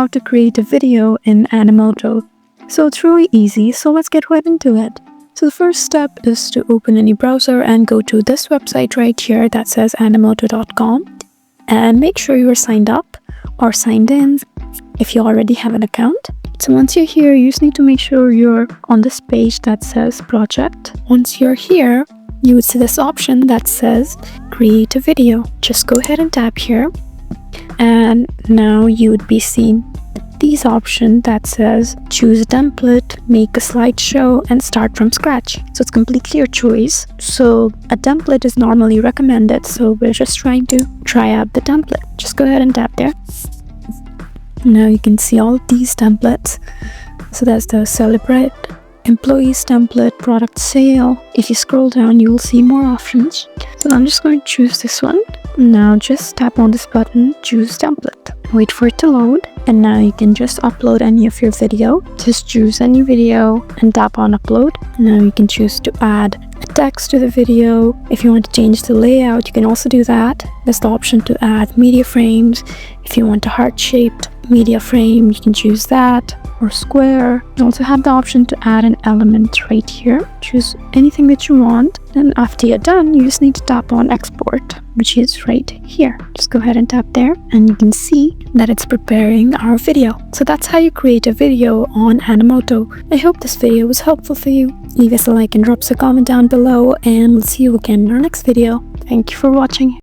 how to create a video in Animoto. So it's really easy, so let's get right into it. So the first step is to open any browser and go to this website right here that says animoto.com, and make sure you are signed up or signed in if you already have an account. So once you're here, you just need to make sure you're on this page that says project. Once you're here, you would see this option that says create a video. Just go ahead and tap here, and now you would be seeing these options that says choose a template, make a slideshow, and start from scratch. So it's completely your choice. So a template is normally recommended, so we're just trying to try out the template. Just go ahead and tap there. Now you can see all of these templates. So that's the celebrate, employees template, product sale. If you scroll down, you will see more options. So I'm just going to choose this one. Now just tap on this button, choose template. Wait for it to load, and now you can just upload any of your video. Just choose any video and tap on upload. Now you can choose to add a text to the video. If you want to change the layout, you can also do that. There's the option to add media frames. If you want a heart-shaped media frame, you can choose that, or square. You also have the option to add an element right here. Choose anything that you want, and after you're done, you just need to tap on export, which is right here. Just go ahead and tap there, and you can see that it's preparing our video. So that's how you create a video on Animoto. I hope this video was helpful for you. Leave us a like and drop us a comment down below, and we'll see you again in our next video. Thank you for watching.